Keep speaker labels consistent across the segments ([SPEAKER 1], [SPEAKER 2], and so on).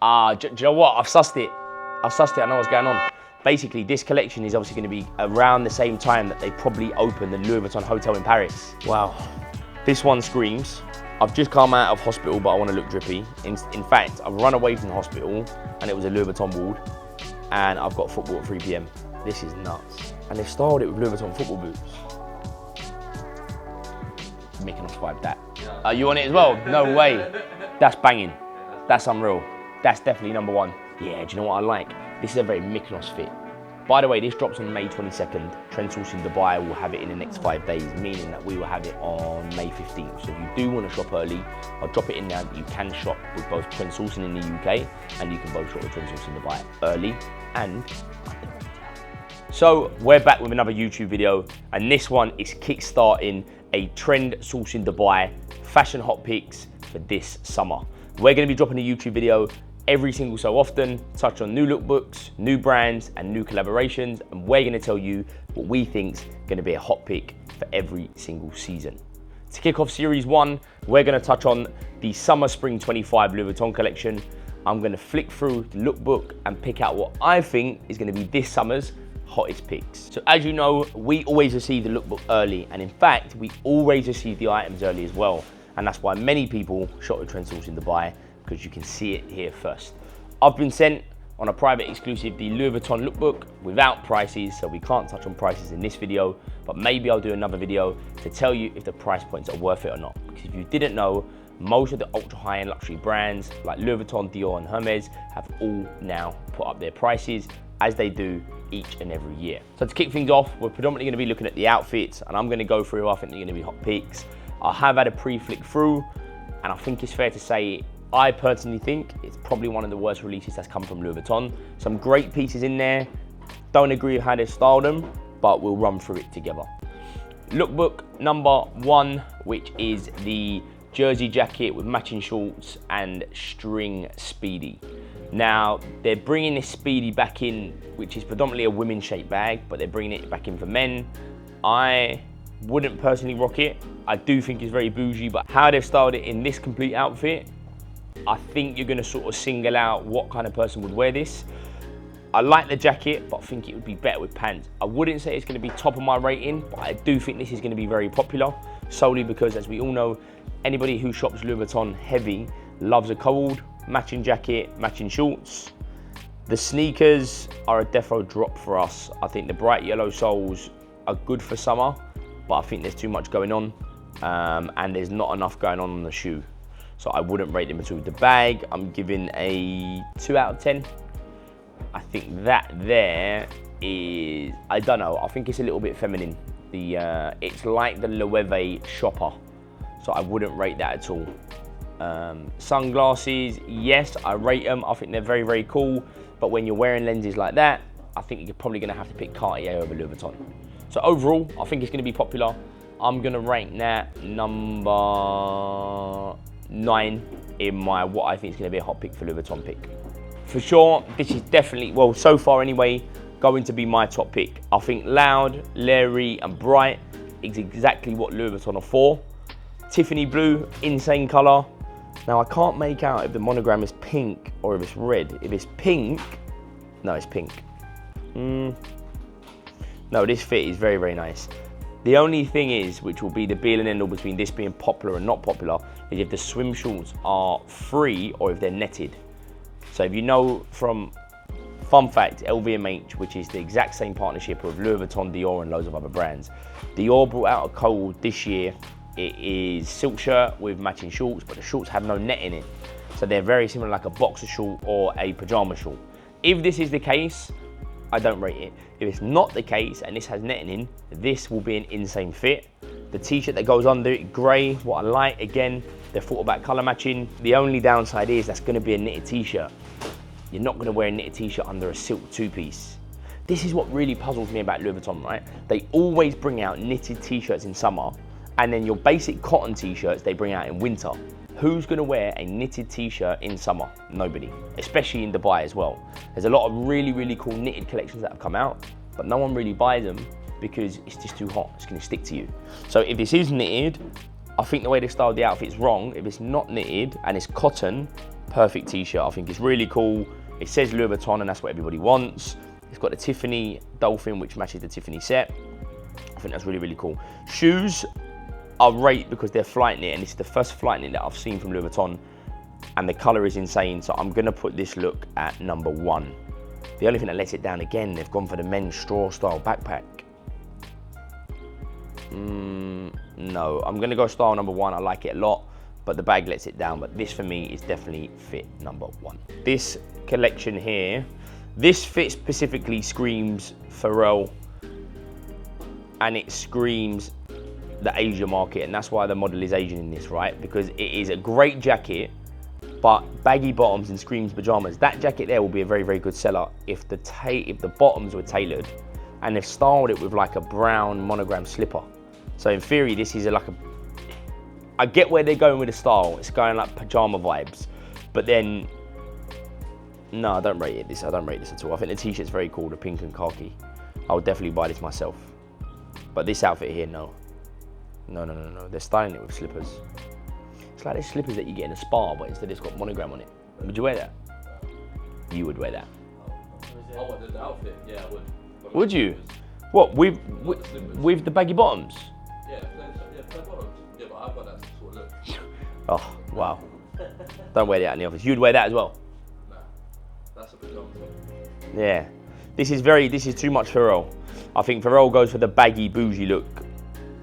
[SPEAKER 1] Do you know what? I've sussed it. I know what's going on. Basically, this collection is obviously going to be around the same time that they probably opened the Louis Vuitton hotel in Paris. Wow. This one screams. I've just come out of hospital, but I want to look drippy. In fact, I've run away from the hospital, and it was a Louis Vuitton ward, and I've got football at 3 p.m. This is nuts. And they've styled it with Louis Vuitton football boots. Mykonos vibe that. Are you on it as well? No way. That's banging. That's unreal. That's definitely number one. Yeah, do you know what I like? This is a very Mykonos fit. By the way, this drops on May 22nd. Trendsourcing Dubai will have it in the next 5 days, meaning that we will have it on May 15th. So if you do want to shop early, I'll drop it in now that you can shop with both Trendsourcing in the UK and you can both shop with Trendsourcing Dubai early and under retail. So we're back with another YouTube video, and this one is kickstarting a Trendsourcing Dubai fashion hot picks for this summer. We're going to be dropping a YouTube video every single so often, touch on new lookbooks, new brands, and new collaborations, and we're going to tell you what we think's going to be a hot pick for every single season. To kick off series 1, we're going to touch on the Summer Spring 25 Louis Vuitton collection. I'm going to flick through the lookbook and pick out what I think is going to be this summer's hottest picks. So as you know, we always receive the lookbook early, and in fact, we always receive the items early as well. And that's why many people shop with Trendsourcing Dubai, because you can see it here first. I've been sent on a private exclusive the Louis Vuitton lookbook without prices, so we can't touch on prices in this video, but maybe I'll do another video to tell you if the price points are worth it or not. Because if you didn't know, most of the ultra high-end luxury brands like Louis Vuitton, Dior, and Hermes have all now put up their prices, as they do each and every year. So to kick things off, we're predominantly going to be looking at the outfits, and I'm going to go through who I think they're going to be hot picks. I have had a pre-flick through, and I think it's fair to say I personally think it's probably one of the worst releases that's come from Louis Vuitton. Some great pieces in there. Don't agree with how they styled them, but we'll run through it together. Lookbook number 1, which is the jersey jacket with matching shorts and string Speedy. Now, they're bringing this Speedy back in, which is predominantly a women's shaped bag, but they're bringing it back in for men. I wouldn't personally rock it. I do think it's very bougie, but how they've styled it in this complete outfit, I think you're gonna sort of single out what kind of person would wear this. I like the jacket, but I think it would be better with pants. I wouldn't say it's gonna be top of my rating, but I do think this is gonna be very popular, solely because, as we all know, anybody who shops Louis Vuitton heavy loves a cold, matching jacket, matching shorts. The sneakers are a defo drop for us. I think the bright yellow soles are good for summer, but I think there's too much going on, and there's not enough going on the shoe. So I wouldn't rate them at all. The bag, I'm giving a 2 out of 10. I think that there is, I don't know, I think it's a little bit feminine. It's like the Loewe shopper, so I wouldn't rate that at all. Sunglasses, yes, I rate them. I think they're very, very cool, but when you're wearing lenses like that, I think you're probably gonna have to pick Cartier over Louis Vuitton. So overall, I think it's gonna be popular. I'm gonna rank that number 9 in my what I think is going to be a hot pick for Louis Vuitton pick. For sure, this is definitely, well, so far anyway, going to be my top pick. I think loud, leery, and bright is exactly what Louis Vuitton are for. Tiffany blue, insane colour. Now I can't make out if the monogram is pink or if it's red. If it's pink, no, it's pink. No, this fit is very, very nice. The only thing is, which will be the be all and end all between this being popular and not popular, is if the swim shorts are free or if they're netted. So if you know from, fun fact, LVMH, which is the exact same partnership with Louis Vuitton, Dior, and loads of other brands. Dior brought out a code this year. It is silk shirt with matching shorts, but the shorts have no net in it. So they're very similar, like a boxer short or a pajama short. If this is the case, I don't rate it. If it's not the case and this has netting in, this will be an insane fit. The t-shirt that goes under it, grey, what I like, again, they've thought about colour matching. The only downside is that's gonna be a knitted t-shirt. You're not gonna wear a knitted t-shirt under a silk two-piece. This is what really puzzles me about Louis Vuitton, right? They always bring out knitted t-shirts in summer, and then your basic cotton t-shirts they bring out in winter. Who's gonna wear a knitted t-shirt in summer? Nobody, especially in Dubai as well. There's a lot of really, really cool knitted collections that have come out, but no one really buys them because it's just too hot, it's gonna stick to you. So if this is knitted, I think the way they styled the outfit is wrong. If it's not knitted and it's cotton, Perfect t-shirt. I think it's really cool. It says Louis Vuitton, and that's what everybody wants. It's got the Tiffany dolphin, which matches the Tiffany set. I think that's really, really cool. Shoes are great because they're flight knit, and this is the first flight knit that I've seen from Louis Vuitton, and the color is insane. So I'm gonna put this look at number 1. The only thing that lets it down again, they've gone for the men's straw style backpack. No, I'm gonna go style number 1. I like it a lot, but the bag lets it down. But this for me is definitely fit number 1. This collection here, this fit specifically screams Pharrell, and it screams the Asia market, and that's why the model is Asian in this, right? Because it is a great jacket, but baggy bottoms and screams pajamas. That jacket there will be a very, very good seller if the bottoms were tailored and they've styled it with like a brown monogram slipper. So in theory, this is I get where they're going with the style. It's going like pajama vibes, but then, no, I don't rate this. I don't rate this at all. I think the t-shirt's very cool, the pink and khaki. I would definitely buy this myself. But this outfit here, no. No. They're styling it with slippers. It's like the slippers that you get in a spa, but instead it's got monogram on it. Would you wear that? You would wear that.
[SPEAKER 2] I wanted the outfit, yeah, I would.
[SPEAKER 1] Would you? What, with the baggy bottoms?
[SPEAKER 2] Yeah, bottoms. Yeah, but I've got that sort of look.
[SPEAKER 1] Oh, wow. Don't wear that in the office. You'd wear that as well?
[SPEAKER 2] Nah, that's a pajama top.
[SPEAKER 1] Yeah. This is too much Pharrell. I think Pharrell goes for the baggy, bougie look,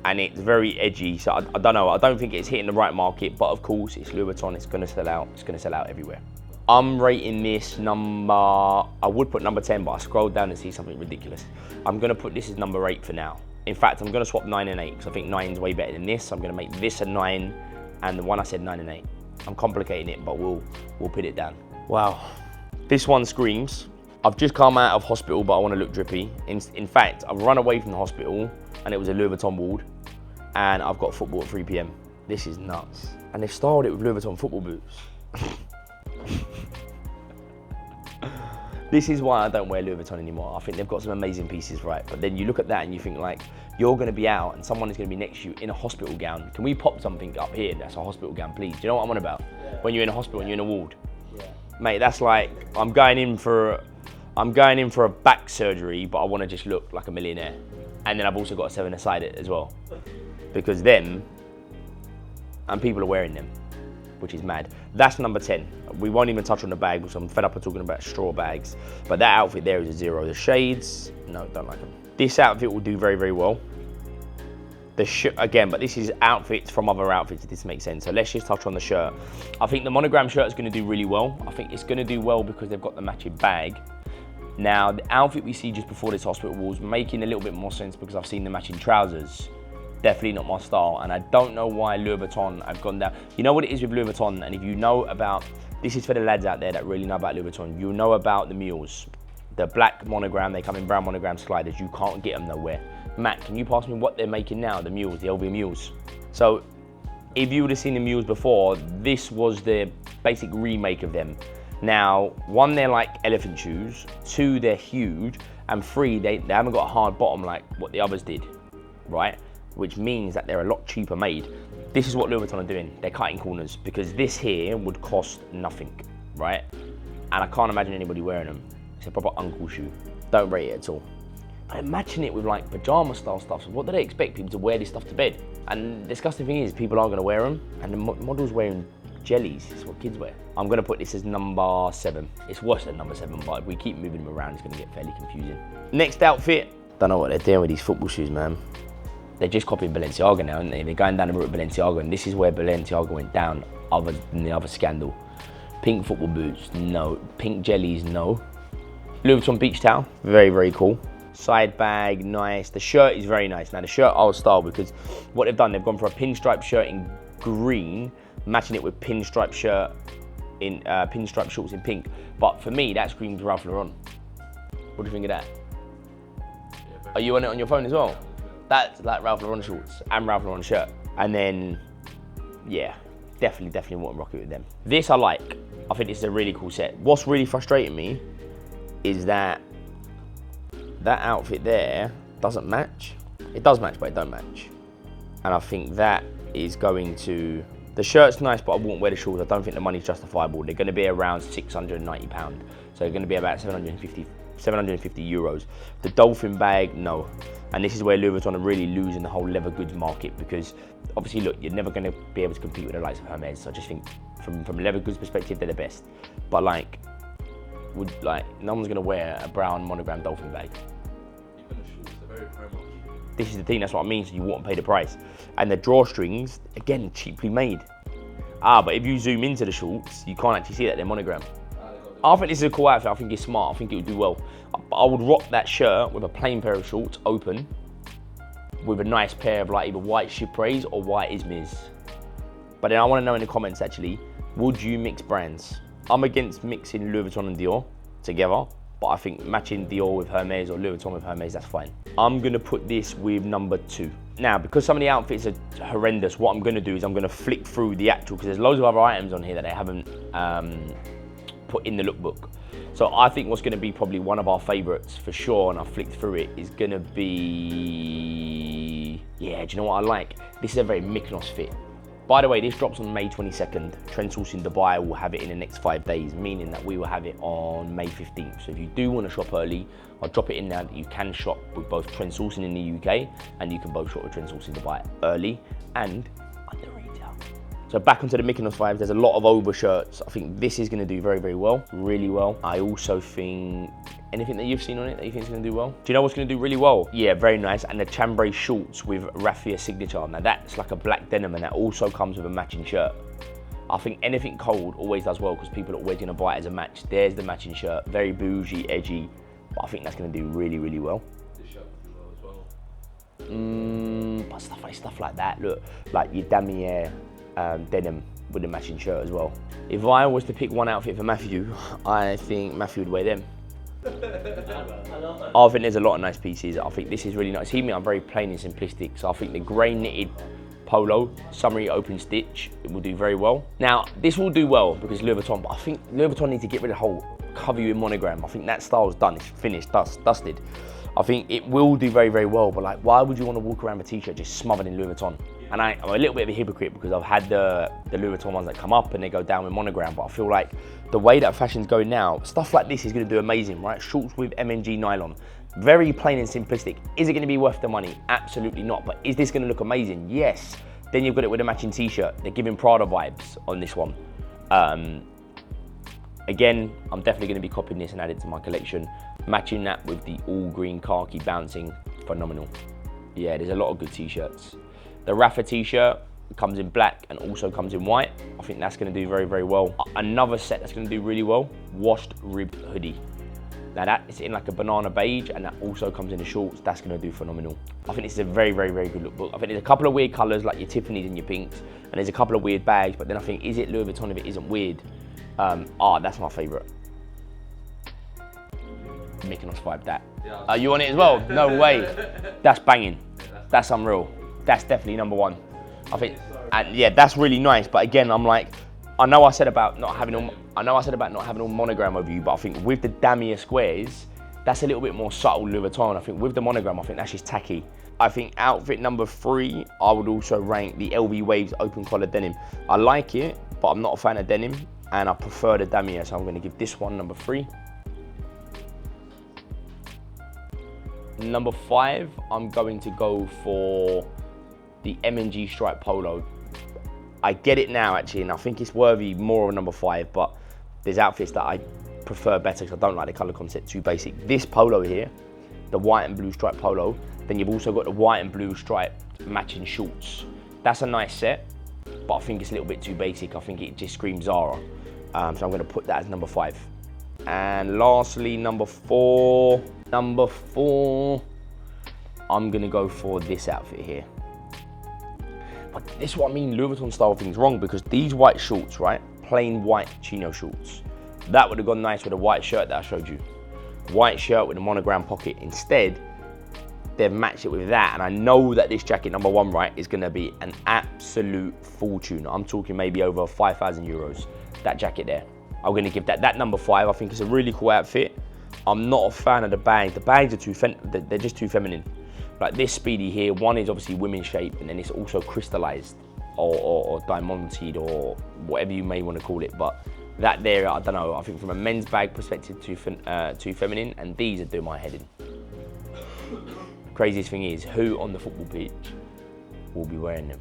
[SPEAKER 1] and it's very edgy, so I don't know. I don't think it's hitting the right market, but of course, it's Louis Vuitton. It's gonna sell out. It's gonna sell out everywhere. I'm rating this number, I would put number 10, but I scrolled down and see something ridiculous. I'm gonna put this as number 8 for now. In fact, I'm gonna swap 9 and 8, because I think 9 is way better than this. I'm gonna make this a 9, and the one I said 9 and 8. I'm complicating it, but we'll put it down. Wow, this one screams. I've just come out of hospital, but I wanna look drippy. In fact, I've run away from the hospital, and it was a Louis Vuitton ward, and I've got football at 3 p.m. This is nuts. And they've styled it with Louis Vuitton football boots. This is why I don't wear Louis Vuitton anymore. I think they've got some amazing pieces, right? But then you look at that and you think like, you're gonna be out and someone is gonna be next to you in a hospital gown. Can we pop something up here that's a hospital gown, please? Do you know what I'm on about? Yeah. When you're in a hospital and you're in a ward. Yeah. Mate, that's like, I'm going in for a back surgery, but I wanna just look like a millionaire. And then I've also got a 7 aside it as well. Because them, and people are wearing them, which is mad. That's number 10. We won't even touch on the bag because I'm fed up of talking about straw bags. But that outfit there is a 0. The shades, no, don't like them. This outfit will do very, very well. Again, but this is outfits from other outfits, if this makes sense. So let's just touch on the shirt. I think the monogram shirt is gonna do really well. I think it's gonna do well because they've got the matching bag. Now, the outfit we see just before this hospital was making a little bit more sense because I've seen the matching trousers. Definitely not my style, and I don't know why Louis Vuitton have gone down. You know what it is with Louis Vuitton, and if you know about, this is for the lads out there that really know about Louis Vuitton, you know about the mules. The black monogram, they come in brown monogram sliders, you can't get them nowhere. Matt, can you pass me what they're making now, the mules, the LV mules? So, if you would have seen the mules before, this was the basic remake of them. Now, 1, they're like elephant shoes, 2, they're huge, and 3, they haven't got a hard bottom like what the others did, right? Which means that they're a lot cheaper made. This is what Louis Vuitton are doing. They're cutting corners because this here would cost nothing, right? And I can't imagine anybody wearing them. It's a proper uncle shoe. Don't rate it at all. But imagine it with like pajama style stuff. So what do they expect people to wear this stuff to bed? And the disgusting thing is people are gonna wear them and the model's wearing jellies. It's what kids wear. I'm gonna put this as number 7. It's worse than number 7, but if we keep moving them around, it's gonna get fairly confusing. Next outfit. Don't know what they're doing with these football shoes, man. They're just copying Balenciaga now, aren't they? They're going down the route of Balenciaga, and this is where Balenciaga went down, other than the other scandal. Pink football boots, no. Pink jellies, no. Louis Vuitton beach towel, very, very cool. Side bag, nice. The shirt is very nice. Now the shirt I'll style because what they've done, they've gone for a pinstripe shirt in green, matching it with pinstripe shirt in pinstripe shorts in pink. But for me, that screams Ralph Lauren. What do you think of that? Are you on it on your phone as well? That's like Ralph Lauren shorts and Ralph Lauren shirt. And then, yeah, definitely want to rock it with them. This I like. I think this is a really cool set. What's really frustrating me is that outfit there doesn't match. It does match, but it don't match. And I think that is going to The shirt's nice, but I wouldn't wear the shorts. I don't think the money's justifiable. They're going to be around £690, so they're going to be about 750 euros. The dolphin bag, no. And this is where Louis Vuitton are really losing the whole leather goods market, because obviously, look, you're never going to be able to compete with the likes of Hermes. So I just think from a leather goods perspective, they're the best. But like, no one's going to wear a brown monogram dolphin bag.
[SPEAKER 2] Even the shorts, they're very promo.
[SPEAKER 1] This is the thing, that's what I mean, so you won't pay the price. And the drawstrings, again, cheaply made. But if you zoom into the shorts, you can't actually see that they're monogram. I think this is a cool outfit. I think it's smart. I think it would do well. I would rock that shirt with a plain pair of shorts, open, with a nice pair of like either white Chypres or white Izmirs. But then I want to know in the comments actually, would you mix brands? I'm against mixing Louis Vuitton and Dior together, but I think matching Dior with Hermes or Louis Vuitton with Hermes, that's fine. I'm gonna put this with number 2. Now, because some of the outfits are horrendous, what I'm gonna do is I'm gonna flick through the actual, because there's loads of other items on here that they haven't put in the lookbook. So I think what's gonna be probably one of our favorites for sure, and I flicked through it, is gonna be, yeah, do you know what I like? This is a very Mykonos fit. By the way, this drops on May 22nd. Trendsourcing Dubai will have it in the next 5 days, meaning that we will have it on May 15th. So if you do want to shop early, I'll drop it in now that you can shop with both Trendsourcing in the UK, and you can both shop with Trendsourcing Dubai early and under retail. So back onto the Mykonos vibes, there's a lot of over shirts. I think this is going to do very, very well, really well. I also think, anything that you've seen on it that you think is going to do well? Do you know what's going to do really well? Yeah, very nice. And the chambray shorts with raffia signature. Now that's like a black denim, and that also comes with a matching shirt. I think anything cold always does well because people are always going to buy it as a match. There's the matching shirt, very bougie, edgy, but I think that's going to do really, really well.
[SPEAKER 2] This shirt as well.
[SPEAKER 1] But stuff like that, look, like your damier denim with a matching shirt as well. If I was to pick one outfit for Matthew, I think Matthew would wear them. I think there's a lot of nice pieces. I think this is really nice. See me, I'm very plain and simplistic, so I think the grey knitted polo, summery open stitch, it will do very well. Now, this will do well because Louis Vuitton, but I think Louis Vuitton needs to get rid of the whole cover you in monogram. I think that style's done, it's finished, dusted. I think it will do very, very well, but like, why would you want to walk around with a t-shirt just smothered in Louis Vuitton? And I'm a little bit of a hypocrite because I've had the Louis Vuitton ones that come up and they go down with monogram, but I feel like the way that fashion's going now, stuff like this is going to do amazing, right? Shorts with MNG nylon, very plain and simplistic. Is it going to be worth the money? Absolutely not. But is this going to look amazing? Yes. Then you've got it with a matching t-shirt. They're giving Prada vibes on this one. Again, I'm definitely going to be copying this and add it to my collection. Matching that with the all green khaki bouncing, phenomenal. Yeah, there's a lot of good t-shirts. The Rafa t-shirt comes in black and also comes in white. I think that's going to do very, very well. Another set that's going to do really well, washed ribbed hoodie. Now that is in like a banana beige, and that also comes in the shorts. That's going to do phenomenal. I think this is a very, very, very good lookbook. I think there's a couple of weird colours like your Tiffany's and your pinks, and there's a couple of weird bags, but then I think, is it Louis Vuitton if it isn't weird? That's my favourite. Mykonos vibe that.
[SPEAKER 2] Yeah,
[SPEAKER 1] you want it as well? No way. That's banging. That's unreal. That's definitely number 1. I think, and yeah, that's really nice. But again, I'm like, I know I said about not having all monogram over you, but I think with the damier squares, that's a little bit more subtle Louis Vuitton. I think with the monogram, I think that's just tacky. I think outfit number 3, I would also rank the LV Waves open collar denim. I like it, but I'm not a fan of denim, and I prefer the damier, so I'm going to give this one number 3. Number 5, I'm going to go for the M&G striped polo. I get it now actually, and I think it's worthy more of number 5, but there's outfits that I prefer better because I don't like the colour concept, too basic. This polo here, the white and blue striped polo, then you've also got the white and blue striped matching shorts. That's a nice set, but I think it's a little bit too basic. I think it just screams Zara. So I'm going to put that as number 5. And lastly, number 4, I'm going to go for this outfit here. But this is what I mean, Louis Vuitton style thing's wrong, because these white shorts, right, plain white chino shorts, that would have gone nice with a white shirt that I showed you. White shirt with a monogram pocket. Instead, they've matched it with that, and I know that this jacket, number 1, right, is going to be an absolute fortune. I'm talking maybe over 5,000 euros, that jacket there. I'm going to give that number 5. I think it's a really cool outfit. I'm not a fan of the bags. The bags are just too feminine. Like this Speedy here, one is obviously women's shape, and then it's also crystallized. or diamanted or whatever you may want to call it. But that there, I don't know, I think from a men's bag perspective too feminine, and these are doing my head in. Craziest thing is, who on the football pitch will be wearing them?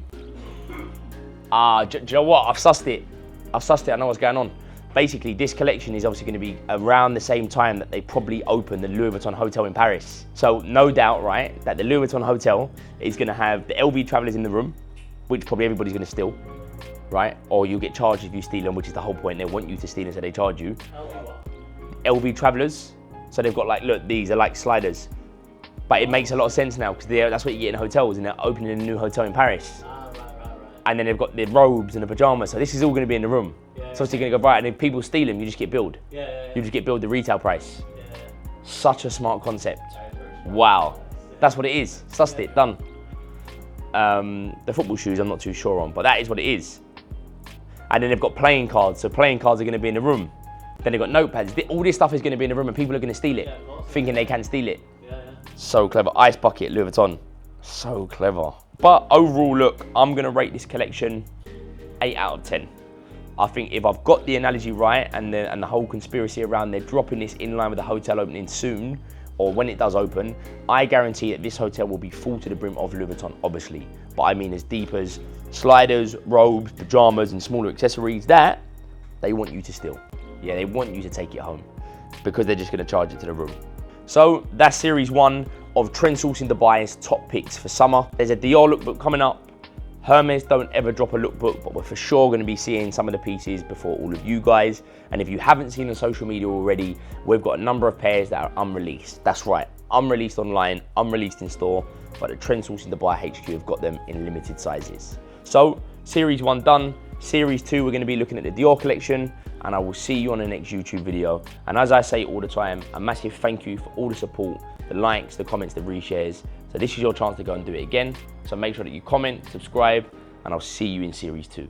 [SPEAKER 1] Do you know what? I've sussed it, I know what's going on. Basically, this collection is obviously going to be around the same time that they probably open the Louis Vuitton hotel in Paris. So no doubt, right, that the Louis Vuitton hotel is going to have the LV travelers in the room, which probably everybody's going to steal, right? Or you'll get charged if you steal them, which is the whole point. They want you to steal them, so they charge you. LV travelers. So they've got like, look, these are like sliders. But it makes a lot of sense now, because that's what you get in hotels, and they're opening a new hotel in Paris.
[SPEAKER 2] Right.
[SPEAKER 1] And then they've got the robes and the pajamas, so this is all going to be in the room. So obviously you're going to go, right, and if people steal them, you just get billed. You just get billed the retail price. Such a smart concept. Wow. That's what it is. Sussed it, done. The football shoes I'm not too sure on, but that is what it is. And then they've got playing cards, so playing cards are going to be in the room. Then they've got notepads. All this stuff is going to be in the room, and people are going to steal it, thinking they can steal it. So clever. Ice bucket, Louis Vuitton. So clever. But overall, look, I'm going to rate this collection 8 out of 10. I think if I've got the analogy right, and the whole conspiracy around they're dropping this in line with the hotel opening soon, or when it does open, I guarantee that this hotel will be full to the brim of Louis Vuitton, obviously. But I mean as deep as sliders, robes, pajamas, and smaller accessories that they want you to steal. Yeah, they want you to take it home, because they're just going to charge it to the room. So that's series 1 of Trendsourcing Dubai's top picks for summer. There's a Dior lookbook coming up. Hermes don't ever drop a lookbook, but we're for sure going to be seeing some of the pieces before all of you guys. And if you haven't seen on social media already, we've got a number of pairs that are unreleased. That's right, unreleased online, unreleased in store, but at Trendsourcing Dubai HQ have got them in limited sizes. So series 1 done. Series 2, we're going to be looking at the Dior collection, and I will see you on the next YouTube video. And as I say all the time, a massive thank you for all the support, the likes, the comments, the reshares. So this is your chance to go and do it again. So make sure that you comment, subscribe, and I'll see you in series 2.